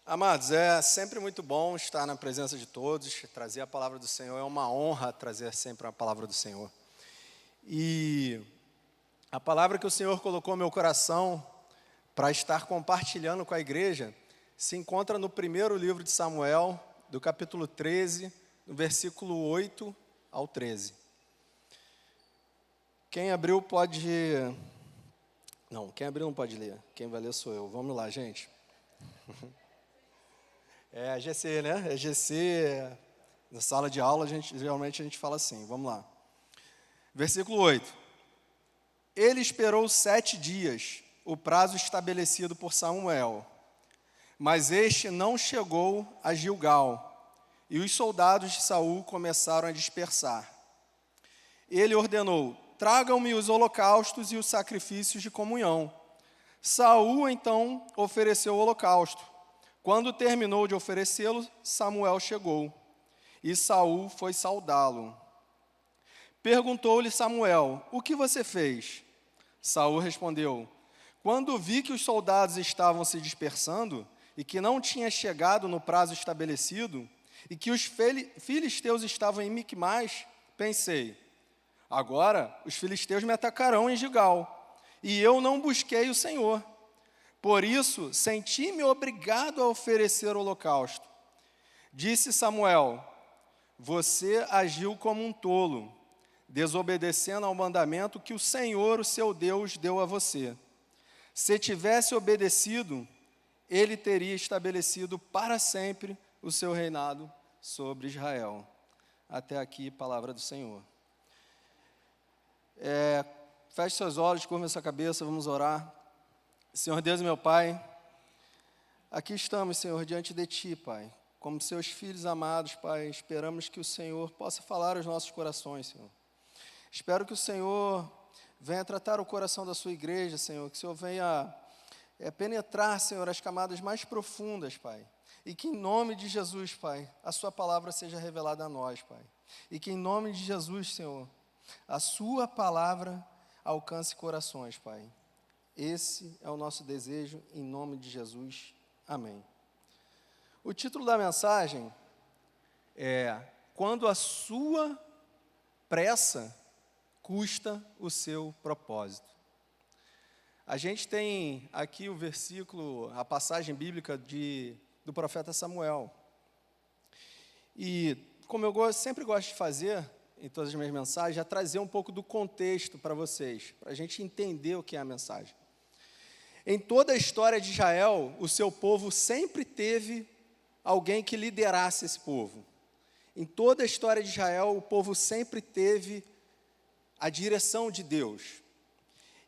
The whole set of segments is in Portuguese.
Amados, é sempre muito bom estar na presença de todos, trazer a palavra do Senhor, é uma honra trazer sempre a palavra do Senhor. E a palavra que o Senhor colocou no meu coração para estar compartilhando com a igreja se encontra no primeiro livro de Samuel, do capítulo 13, no versículo 8 ao 13. Quem abriu pode... Não, quem abriu não pode ler, quem vai ler sou eu. Vamos lá, gente. É GC, né? É GC, na sala de aula, geralmente a gente fala assim, vamos lá. Versículo 8. Ele esperou 7 dias, o prazo estabelecido por Samuel, mas este não chegou a Gilgal, e os soldados de Saul começaram a dispersar. Ele ordenou: tragam-me os holocaustos e os sacrifícios de comunhão. Saul então ofereceu o holocausto. Quando terminou de oferecê-lo, Samuel chegou, e Saul foi saudá-lo. Perguntou-lhe Samuel: o que você fez? Saul respondeu: quando vi que os soldados estavam se dispersando, e que não tinha chegado no prazo estabelecido, e que os filisteus estavam em Micmás, pensei: agora os filisteus me atacarão em Gilgal, e eu não busquei o Senhor. Por isso, senti-me obrigado a oferecer o holocausto. Disse Samuel: você agiu como um tolo, desobedecendo ao mandamento que o Senhor, o seu Deus, deu a você. Se tivesse obedecido, ele teria estabelecido para sempre o seu reinado sobre Israel. Até aqui, palavra do Senhor. Feche seus olhos, curva sua cabeça, vamos orar. Senhor Deus e meu Pai, aqui estamos, Senhor, diante de Ti, Pai. Como seus filhos amados, Pai, esperamos que o Senhor possa falar aos nossos corações, Senhor. Espero que o Senhor venha tratar o coração da sua igreja, Senhor, que o Senhor venha penetrar, Senhor, as camadas mais profundas, Pai. E que em nome de Jesus, Pai, a sua palavra seja revelada a nós, Pai. E que em nome de Jesus, Senhor, a sua palavra alcance corações, Pai. Esse é o nosso desejo, em nome de Jesus. Amém. O título da mensagem é: quando a sua pressa custa o seu propósito. A gente tem aqui o versículo, a passagem bíblica do profeta Samuel. E como eu sempre gosto de fazer em todas as minhas mensagens, é trazer um pouco do contexto para vocês, para a gente entender o que é a mensagem. Em toda a história de Israel, o seu povo sempre teve alguém que liderasse esse povo. Em toda a história de Israel, o povo sempre teve a direção de Deus.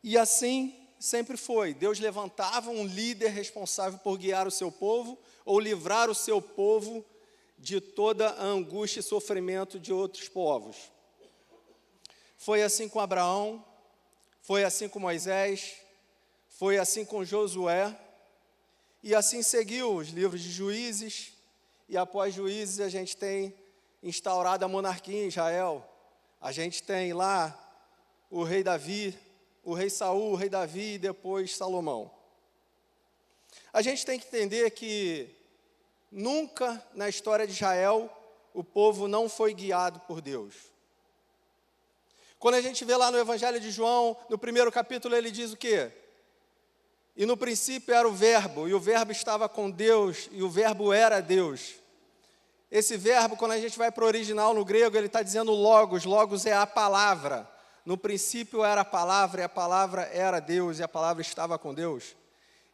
E assim sempre foi. Deus levantava um líder responsável por guiar o seu povo ou livrar o seu povo de toda a angústia e sofrimento de outros povos. Foi assim com Abraão, foi assim com Moisés, foi assim com Josué, e assim seguiu os livros de Juízes, e após Juízes a gente tem instaurado a monarquia em Israel. A gente tem lá o rei Davi, o rei Saul, o rei Davi e depois Salomão. A gente tem que entender que nunca na história de Israel o povo não foi guiado por Deus. Quando a gente vê lá no Evangelho de João, no primeiro capítulo, ele diz o quê? E no princípio era o verbo, e o verbo estava com Deus, e o verbo era Deus. Esse verbo, quando a gente vai para o original no grego, ele está dizendo logos. Logos é a palavra. No princípio era a palavra, e a palavra era Deus, e a palavra estava com Deus.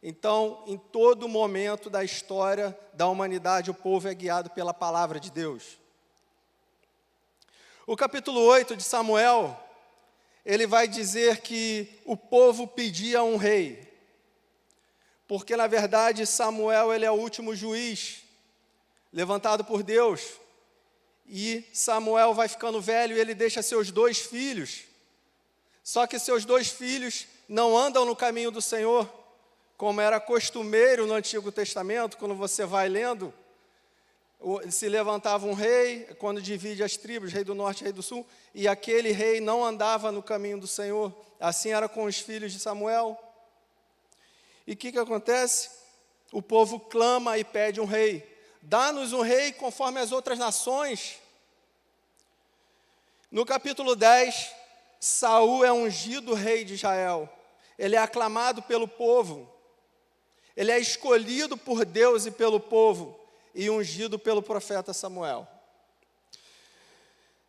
Então, em todo momento da história da humanidade, o povo é guiado pela palavra de Deus. O capítulo 8 de Samuel, ele vai dizer que o povo pedia um rei. Porque, na verdade, Samuel ele é o último juiz levantado por Deus. E Samuel vai ficando velho e ele deixa seus 2 filhos. Só que seus 2 filhos não andam no caminho do Senhor, como era costumeiro no Antigo Testamento. Quando você vai lendo, se levantava um rei, quando divide as tribos, rei do norte e rei do sul, e aquele rei não andava no caminho do Senhor. Assim era com os filhos de Samuel. E o que acontece? o povo clama e pede um rei. Dá-nos um rei conforme as outras nações. No capítulo 10, Saul é ungido rei de Israel. Ele é aclamado pelo povo. Ele é escolhido por Deus e pelo povo e ungido pelo profeta Samuel.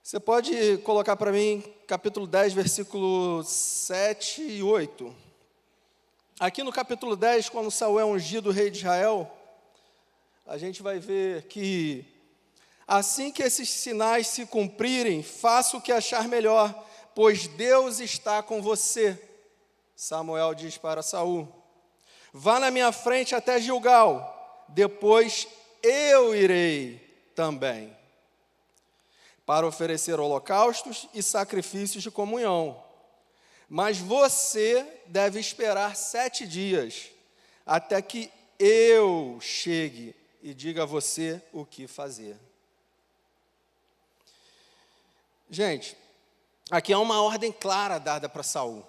Você pode colocar para mim capítulo 10, versículo 7 e 8. Aqui no capítulo 10, quando Saul é ungido rei de Israel, a gente vai ver que assim que esses sinais se cumprirem, faça o que achar melhor, pois Deus está com você. Samuel diz para Saul: vá na minha frente até Gilgal, depois eu irei também, para oferecer holocaustos e sacrifícios de comunhão. Mas você deve esperar 7 dias, até que eu chegue e diga a você o que fazer. Gente, aqui há uma ordem clara dada para Saul.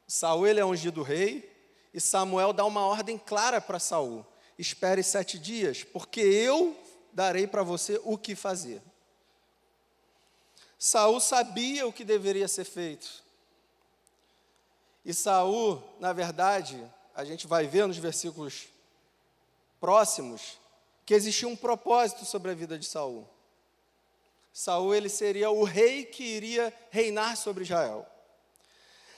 Saul ele é ungido rei, e Samuel dá uma ordem clara para Saul: espere 7 dias, porque eu darei para você o que fazer. Saul sabia o que deveria ser feito. E Saul, na verdade, a gente vai ver nos versículos próximos, que existia um propósito sobre a vida de Saul. Saul, ele seria o rei que iria reinar sobre Israel.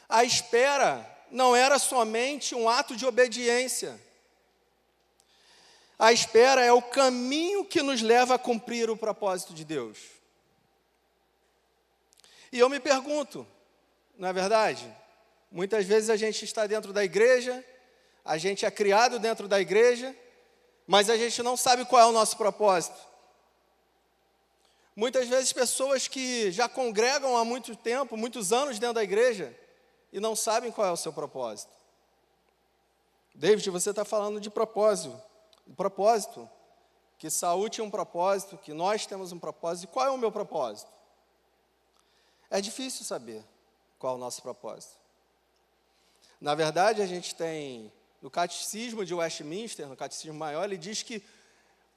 A espera não era somente um ato de obediência. A espera é o caminho que nos leva a cumprir o propósito de Deus. E eu me pergunto, não é verdade? Muitas vezes a gente está dentro da igreja, a gente é criado dentro da igreja, mas a gente não sabe qual é o nosso propósito. Muitas vezes pessoas que já congregam há muito tempo, muitos anos dentro da igreja, e não sabem qual é o seu propósito. David, você está falando de propósito. Que Saul tinha um propósito, que nós temos um propósito. E qual é o meu propósito? É difícil saber qual é o nosso propósito. Na verdade, a gente tem, no Catecismo de Westminster, no Catecismo Maior, ele diz que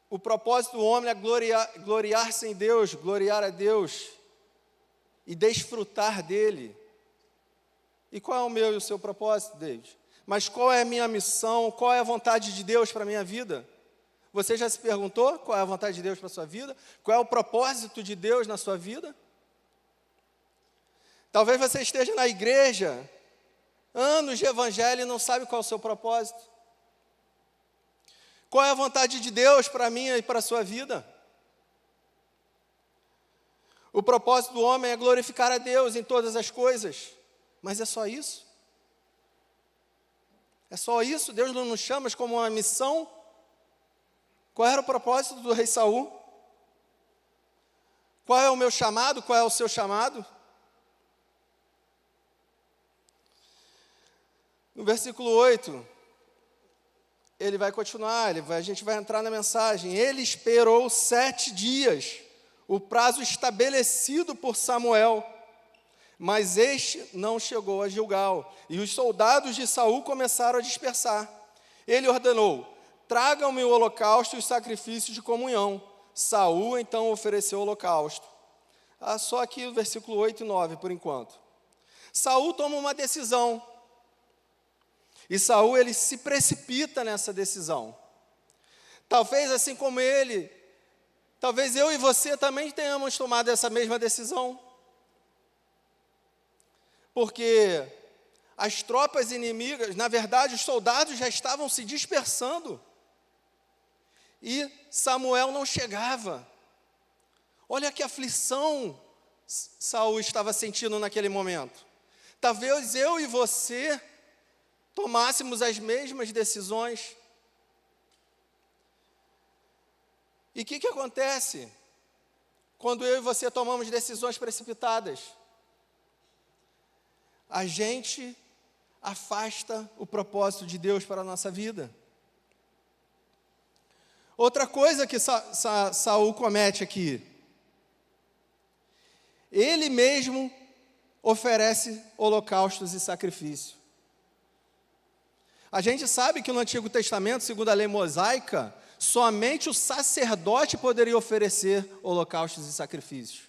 o propósito do homem é gloriar-se em Deus, gloriar a Deus e desfrutar dele. E qual é o meu e o seu propósito, David? Mas qual é a minha missão, qual é a vontade de Deus para a minha vida? Você já se perguntou qual é a vontade de Deus para a sua vida? Qual é o propósito de Deus na sua vida? Talvez você esteja na igreja, anos de evangelho, e não sabe qual é o seu propósito. Qual é a vontade de Deus para mim e para a sua vida? O propósito do homem é glorificar a Deus em todas as coisas. Mas é só isso? É só isso? Deus não nos chama como uma missão? Qual era o propósito do rei Saul? Qual é o meu chamado? Qual é o seu chamado? No versículo 8, ele vai continuar, a gente vai entrar na mensagem. Ele esperou 7 dias, o prazo estabelecido por Samuel, mas este não chegou a Gilgal, e os soldados de Saul começaram a dispersar. Ele ordenou: tragam-me o holocausto e os sacrifícios de comunhão. Saul então ofereceu o holocausto. Só aqui o versículo 8 e 9 por enquanto. Saul toma uma decisão. E Saul, ele se precipita nessa decisão. Talvez assim como ele, talvez eu e você também tenhamos tomado essa mesma decisão. Porque as tropas inimigas, na verdade, os soldados já estavam se dispersando. E Samuel não chegava. Olha que aflição Saul estava sentindo naquele momento. Talvez eu e você tomássemos as mesmas decisões. E o que acontece quando eu e você tomamos decisões precipitadas? A gente afasta o propósito de Deus para a nossa vida. Outra coisa que Saul comete aqui, ele mesmo oferece holocaustos e sacrifício. A gente sabe que no Antigo Testamento, segundo a lei mosaica, somente o sacerdote poderia oferecer holocaustos e sacrifícios.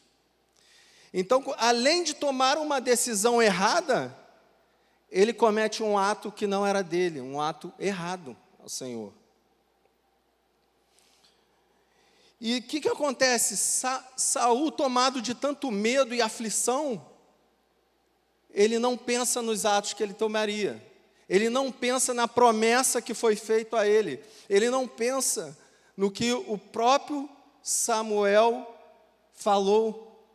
Então, além de tomar uma decisão errada, ele comete um ato que não era dele, um ato errado ao Senhor. E o que acontece? Saul, tomado de tanto medo e aflição, ele não pensa nos atos que ele tomaria. Ele não pensa na promessa que foi feita a ele. Ele não pensa no que o próprio Samuel falou.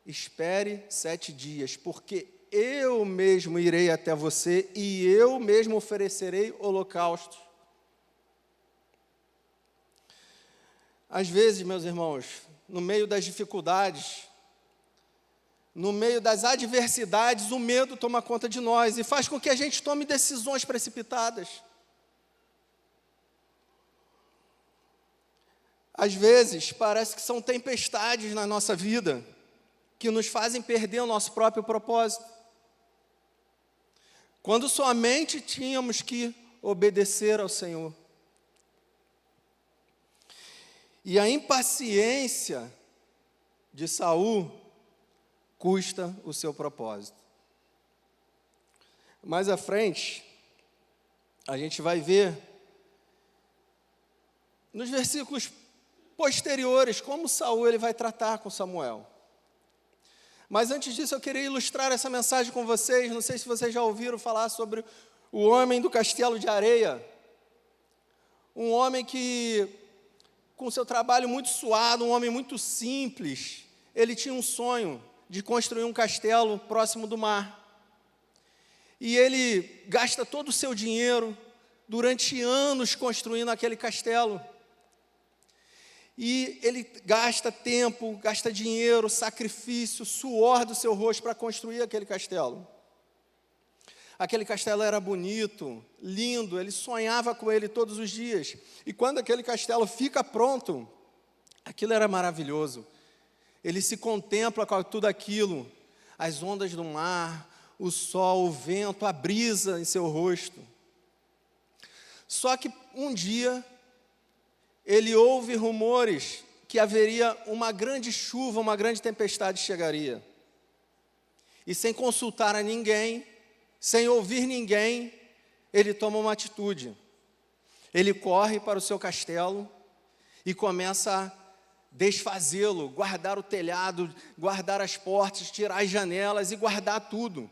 Espere 7 dias, porque eu mesmo irei até você e eu mesmo oferecerei holocaustos. Às vezes, meus irmãos, no meio das dificuldades, no meio das adversidades, o medo toma conta de nós e faz com que a gente tome decisões precipitadas. Às vezes, parece que são tempestades na nossa vida que nos fazem perder o nosso próprio propósito. Quando somente tínhamos que obedecer ao Senhor. E a impaciência de Saul custa o seu propósito. Mais à frente, a gente vai ver nos versículos posteriores como Saul ele vai tratar com Samuel. Mas antes disso eu queria ilustrar essa mensagem com vocês. Não sei se vocês já ouviram falar sobre o homem do castelo de areia. Um homem que, com seu trabalho muito suado, um homem muito simples, ele tinha um sonho de construir um castelo próximo do mar. E ele gasta todo o seu dinheiro durante anos construindo aquele castelo. E ele gasta tempo, gasta dinheiro, sacrifício, suor do seu rosto para construir aquele castelo. Aquele castelo era bonito, lindo, ele sonhava com ele todos os dias. E quando aquele castelo fica pronto, aquilo era maravilhoso. Ele se contempla com tudo aquilo, as ondas do mar, o sol, o vento, a brisa em seu rosto. Só que um dia, ele ouve rumores que haveria uma grande chuva, uma grande tempestade chegaria. E sem consultar a ninguém, sem ouvir ninguém, ele toma uma atitude. Ele corre para o seu castelo e começa a desfazê-lo, guardar o telhado, guardar as portas, tirar as janelas e guardar tudo,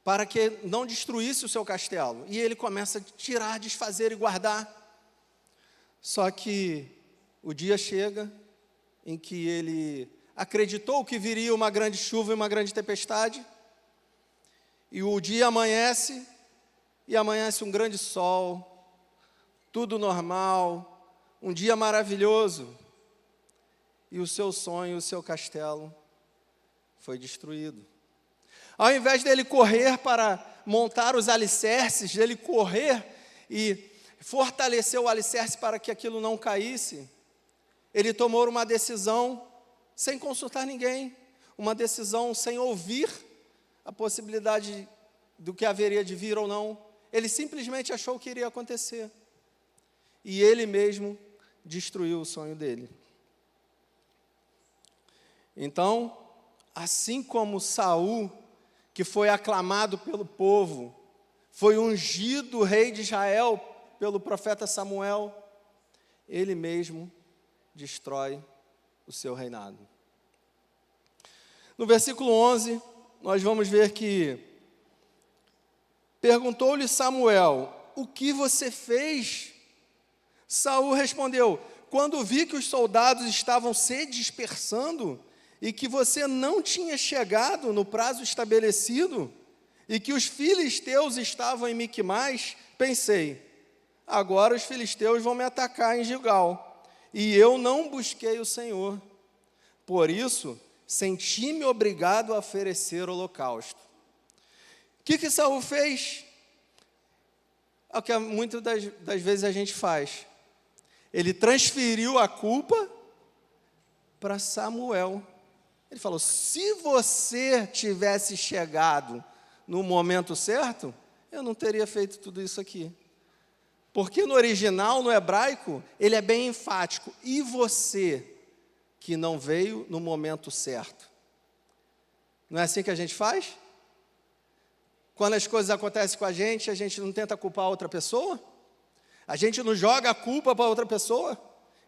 para que não destruísse o seu castelo. E ele começa a tirar, desfazer e guardar. Só que o dia chega em que ele acreditou que viria uma grande chuva e uma grande tempestade, e o dia amanhece, e amanhece um grande sol, tudo normal, um dia maravilhoso, e o seu sonho, o seu castelo foi destruído. Ao invés dele correr para montar os alicerces, dele correr e fortalecer o alicerce para que aquilo não caísse, ele tomou uma decisão sem consultar ninguém, uma decisão sem ouvir a possibilidade do que haveria de vir ou não. Ele simplesmente achou que iria acontecer. E ele mesmo destruiu o sonho dele. Então, assim como Saul, que foi aclamado pelo povo, foi ungido rei de Israel pelo profeta Samuel, ele mesmo destrói o seu reinado. No versículo 11, nós vamos ver que perguntou-lhe Samuel: o que você fez? Saul respondeu: quando vi que os soldados estavam se dispersando e que você não tinha chegado no prazo estabelecido e que os filisteus estavam em Miquimás, pensei: agora os filisteus vão me atacar em Gilgal, e eu não busquei o Senhor. Por isso, senti-me obrigado a oferecer holocausto. O que Saul fez? É o que muitas das vezes a gente faz. Ele transferiu a culpa para Samuel. Ele falou: se você tivesse chegado no momento certo, eu não teria feito tudo isso aqui. Porque no original, no hebraico, ele é bem enfático. E você, que não veio no momento certo? Não é assim que a gente faz? Quando as coisas acontecem com a gente não tenta culpar outra pessoa? A gente não joga a culpa para outra pessoa?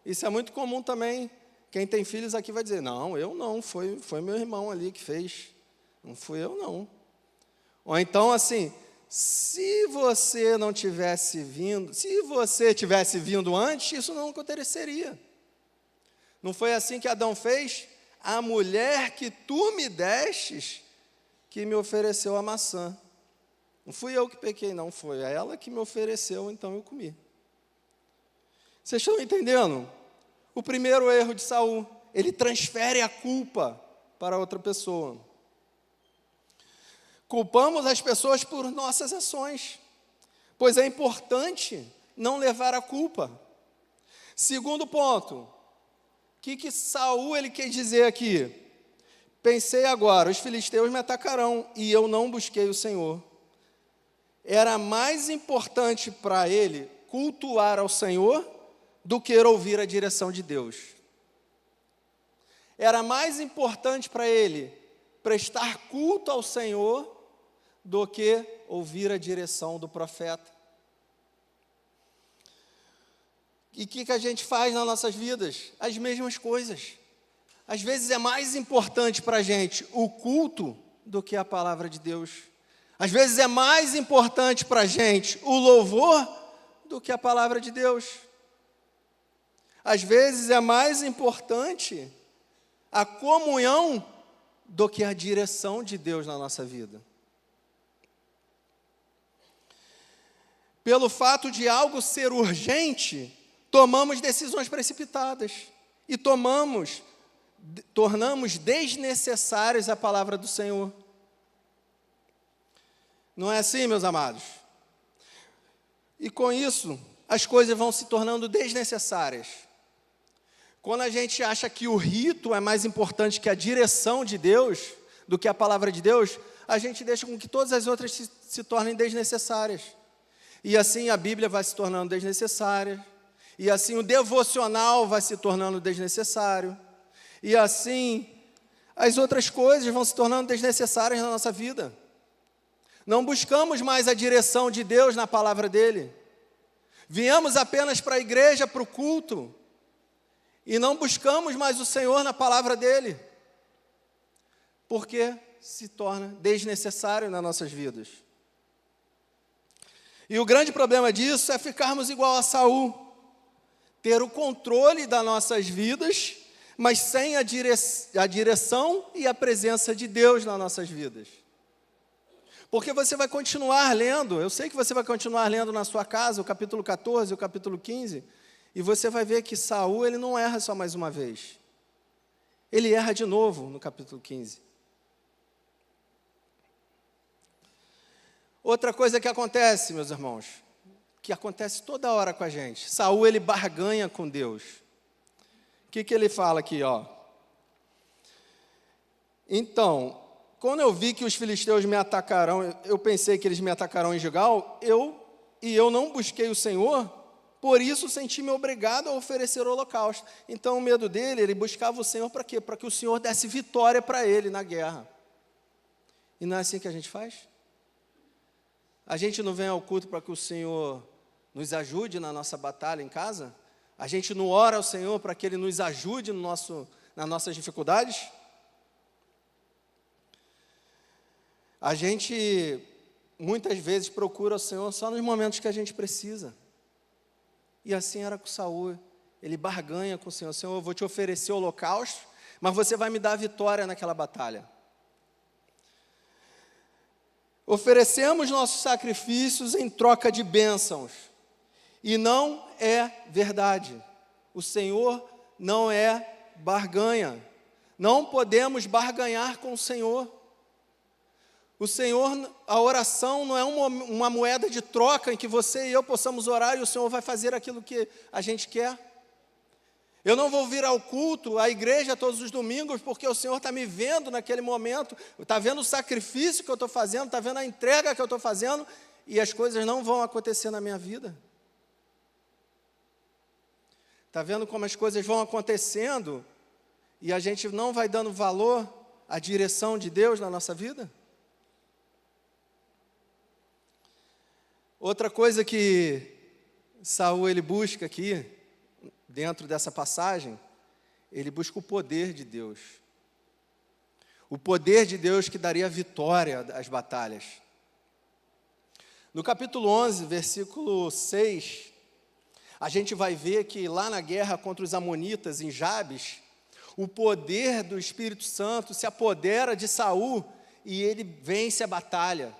Isso é muito comum também. Quem tem filhos aqui vai dizer, não, eu não, foi meu irmão ali que fez. Não fui eu, não. Ou então, assim, se você não tivesse vindo, se você tivesse vindo antes, isso não aconteceria. Não foi assim que Adão fez? A mulher que tu me destes, que me ofereceu a maçã. Não fui eu que pequei, não, foi ela que me ofereceu, então eu comi. Vocês estão entendendo? O primeiro erro de Saul, ele transfere a culpa para outra pessoa. Culpamos as pessoas por nossas ações, pois é importante não levar a culpa. Segundo ponto, o que Saul ele quer dizer aqui? Pensei agora, os filisteus me atacarão e eu não busquei o Senhor. Era mais importante para ele cultuar ao Senhor do que ouvir a direção de Deus. Era mais importante para ele prestar culto ao Senhor do que ouvir a direção do profeta. E o que a gente faz nas nossas vidas? As mesmas coisas. Às vezes é mais importante para a gente o culto do que a palavra de Deus. Às vezes é mais importante para a gente o louvor do que a palavra de Deus. Às vezes é mais importante a comunhão do que a direção de Deus na nossa vida. Pelo fato de algo ser urgente, tomamos decisões precipitadas e tornamos desnecessários a palavra do Senhor. Não é assim, meus amados? E com isso, as coisas vão se tornando desnecessárias. Quando a gente acha que o rito é mais importante que a direção de Deus, do que a palavra de Deus, a gente deixa com que todas as outras se tornem desnecessárias. E assim a Bíblia vai se tornando desnecessária. E assim o devocional vai se tornando desnecessário. E assim as outras coisas vão se tornando desnecessárias na nossa vida. Não buscamos mais a direção de Deus na palavra dEle. Viemos apenas para a igreja, para o culto. E não buscamos mais o Senhor na palavra dEle. Porque se torna desnecessário nas nossas vidas. E o grande problema disso é ficarmos igual a Saul. Ter o controle das nossas vidas, mas sem a direção e a presença de Deus nas nossas vidas. Porque você vai continuar lendo, eu sei que você vai continuar lendo na sua casa o capítulo 14, o capítulo 15, e você vai ver que Saul, ele não erra só mais uma vez. Ele erra de novo no capítulo 15. Outra coisa que acontece, meus irmãos, que acontece toda hora com a gente. Saul, ele barganha com Deus. O que ele fala aqui, ó? Então, quando eu vi que os filisteus me atacarão, eu pensei que eles me atacarão em Gilgal, eu não busquei o Senhor, por isso senti-me obrigado a oferecer o holocausto. Então, o medo dele, ele buscava o Senhor para quê? Para que o Senhor desse vitória para ele na guerra. E não é assim que a gente faz? A gente não vem ao culto para que o Senhor nos ajude na nossa batalha em casa? A gente não ora ao Senhor para que Ele nos ajude nas nossas dificuldades? A gente, muitas vezes, procura o Senhor só nos momentos que a gente precisa. E assim era com Saul. Ele barganha com o Senhor. Senhor, eu vou te oferecer o holocausto, mas você vai me dar a vitória naquela batalha. Oferecemos nossos sacrifícios em troca de bênçãos. E não é verdade. O Senhor não é barganha. Não podemos barganhar com o Senhor. O Senhor, a oração não é uma moeda de troca em que você e eu possamos orar e o Senhor vai fazer aquilo que a gente quer. Eu não vou vir ao culto, à igreja todos os domingos, porque o Senhor está me vendo naquele momento, está vendo o sacrifício que eu estou fazendo, está vendo a entrega que eu estou fazendo, e as coisas não vão acontecer na minha vida. Está vendo como as coisas vão acontecendo e a gente não vai dando valor à direção de Deus na nossa vida? Outra coisa que Saul ele busca aqui, dentro dessa passagem, ele busca o poder de Deus. O poder de Deus que daria vitória às batalhas. No capítulo 11, versículo 6, a gente vai ver que lá na guerra contra os amonitas em Jabes, o poder do Espírito Santo se apodera de Saul e ele vence a batalha.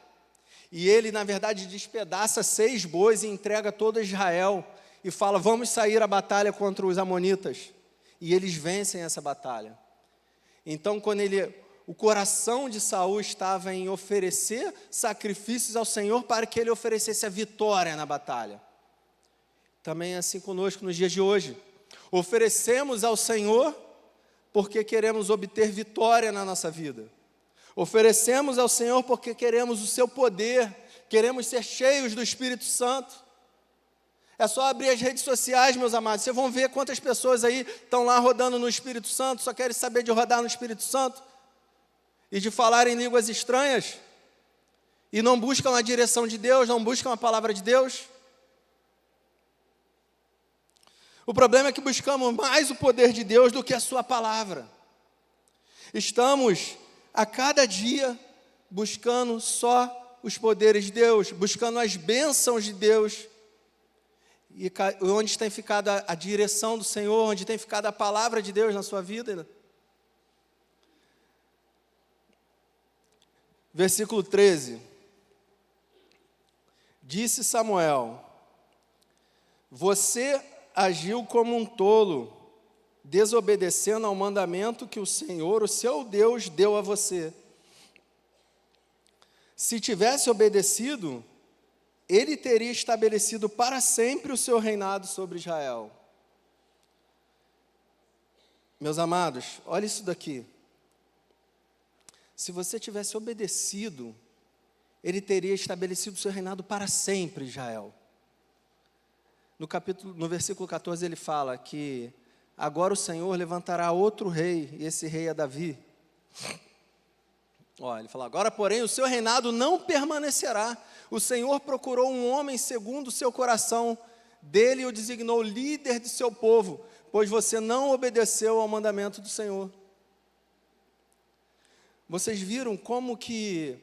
E ele, na verdade, despedaça 6 bois e entrega todo Israel e fala, vamos sair à batalha contra os amonitas. E eles vencem essa batalha. Então, quando o coração de Saul estava em oferecer sacrifícios ao Senhor para que ele oferecesse a vitória na batalha. Também é assim conosco nos dias de hoje. Oferecemos ao Senhor porque queremos obter vitória na nossa vida. Oferecemos ao Senhor porque queremos o seu poder, queremos ser cheios do Espírito Santo. É só abrir as redes sociais, meus amados, vocês vão ver quantas pessoas aí estão lá rodando no Espírito Santo, só querem saber de rodar no Espírito Santo e de falar em línguas estranhas, e não buscam a direção de Deus, não buscam a palavra de Deus. O problema é que buscamos mais o poder de Deus do que a sua palavra. Estamos a cada dia buscando só os poderes de Deus, buscando as bênçãos de Deus, e onde tem ficado a direção do Senhor, onde tem ficado a palavra de Deus na sua vida. Versículo 13. Disse Samuel, você agiu como um tolo, desobedecendo ao mandamento que o Senhor, o seu Deus, deu a você. Se tivesse obedecido, ele teria estabelecido para sempre o seu reinado sobre Israel. Meus amados, olha isso daqui. Se você tivesse obedecido, ele teria estabelecido o seu reinado para sempre, Israel. No versículo 14 ele fala que agora o Senhor levantará outro rei, e esse rei é Davi. Ele fala, agora porém o seu reinado não permanecerá. O Senhor procurou um homem segundo o seu coração, dele o designou líder de seu povo, pois você não obedeceu ao mandamento do Senhor. Vocês viram como que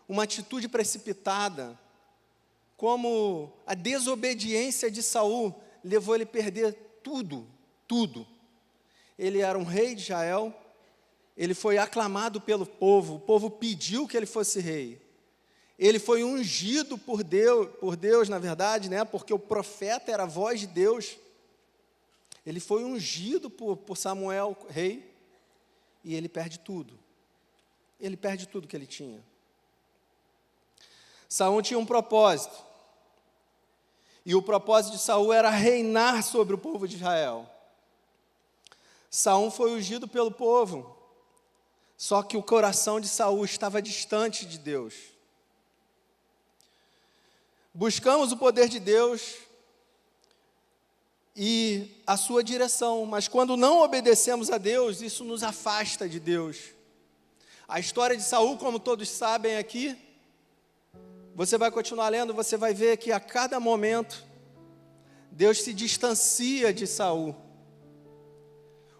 uma atitude precipitada, como a desobediência de Saul levou ele a perder tudo. Ele era um rei de Israel, ele foi aclamado pelo povo, o povo pediu que ele fosse rei. Ele foi ungido por Deus, na verdade, né? Porque o profeta era a voz de Deus. Ele foi ungido por Samuel, rei, e ele perde tudo. Ele perde tudo que ele tinha. Saul tinha um propósito. E o propósito de Saul era reinar sobre o povo de Israel. Saul foi ungido pelo povo. Só que o coração de Saul estava distante de Deus. Buscamos o poder de Deus e a sua direção, mas quando não obedecemos a Deus, isso nos afasta de Deus. A história de Saul, como todos sabem aqui, você vai continuar lendo, você vai ver que a cada momento Deus se distancia de Saul.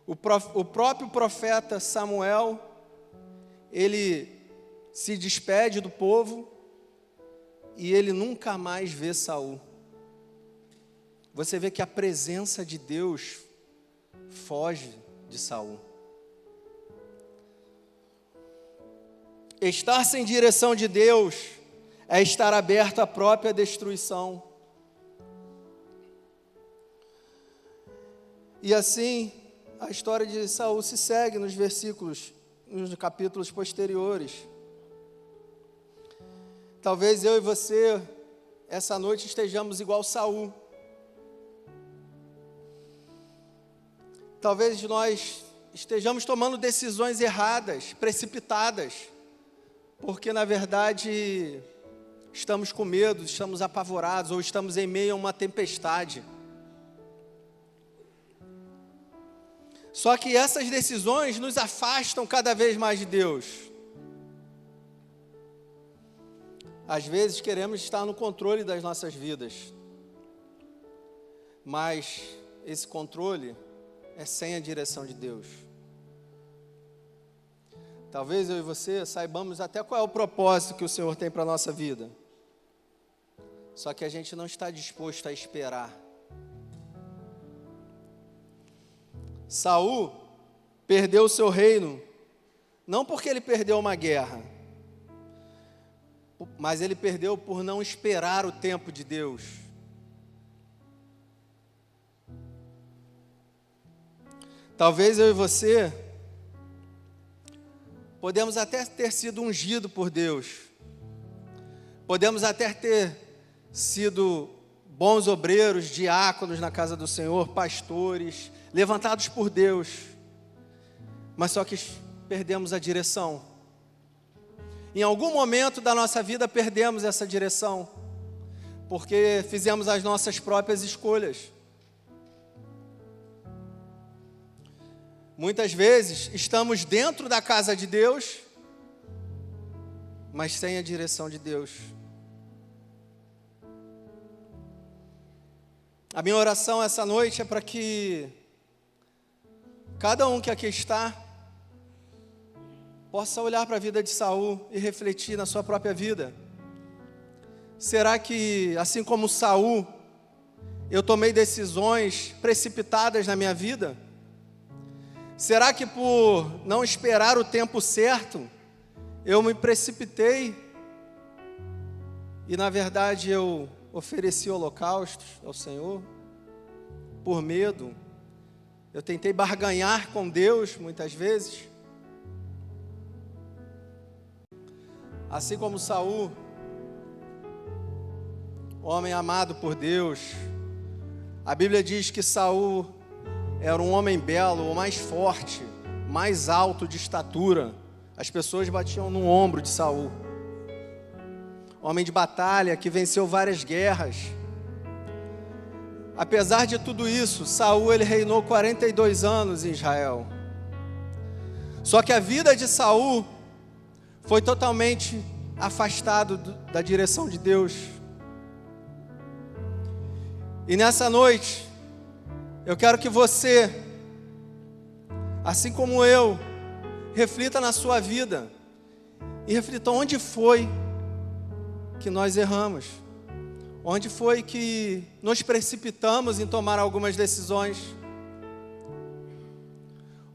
O próprio profeta Samuel, ele se despede do povo e ele nunca mais vê Saul. Você vê que a presença de Deus foge de Saul. Estar sem direção de Deus é estar aberto à própria destruição. E assim, a história de Saul se segue nos capítulos posteriores. Talvez eu e você, essa noite, estejamos igual Saul. Talvez nós estejamos tomando decisões erradas, precipitadas, porque, na verdade, estamos com medo, estamos apavorados ou estamos em meio a uma tempestade. Só que essas decisões nos afastam cada vez mais de Deus. Às vezes queremos estar no controle das nossas vidas, mas esse controle é sem a direção de Deus. Talvez eu e você saibamos até qual é o propósito que o Senhor tem para a nossa vida, só que a gente não está disposto a esperar. Saul perdeu o seu reino, não porque ele perdeu uma guerra, mas ele perdeu por não esperar o tempo de Deus. Talvez eu e você podemos até ter sido ungido por Deus, podemos até ter sido bons obreiros, diáconos na casa do Senhor, pastores, levantados por Deus, mas só que perdemos a direção. Em algum momento da nossa vida perdemos essa direção, porque fizemos as nossas próprias escolhas. Muitas vezes estamos dentro da casa de Deus, mas sem a direção de Deus. A minha oração essa noite é para que cada um que aqui está possa olhar para a vida de Saul e refletir na sua própria vida. Será que, assim como Saul, eu tomei decisões precipitadas na minha vida? Será que por não esperar o tempo certo, eu me precipitei e na verdade eu ofereci holocaustos ao Senhor? Por medo, eu tentei barganhar com Deus muitas vezes. Assim como Saul, homem amado por Deus, a Bíblia diz que Saul era um homem belo, o mais forte, mais alto de estatura. As pessoas batiam no ombro de Saul. Homem de batalha que venceu várias guerras. Apesar de tudo isso, Saul ele reinou 42 anos em Israel. Só que a vida de Saul foi totalmente afastado da direção de Deus. E nessa noite, eu quero que você, assim como eu, reflita na sua vida e reflita onde foi que nós erramos, onde foi que nos precipitamos em tomar algumas decisões,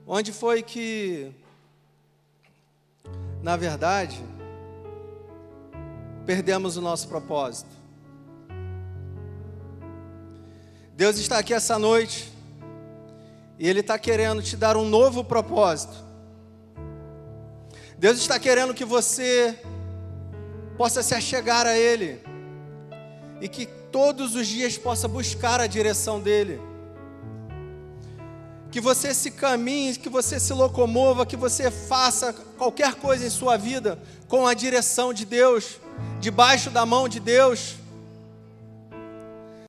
onde foi que, na verdade, perdemos o nosso propósito. Deus está aqui essa noite e Ele está querendo te dar um novo propósito. Deus está querendo que você possa se achegar a Ele e que todos os dias possa buscar a direção dEle. Que você se caminhe, que você se locomova, que você faça qualquer coisa em sua vida com a direção de Deus, debaixo da mão de Deus.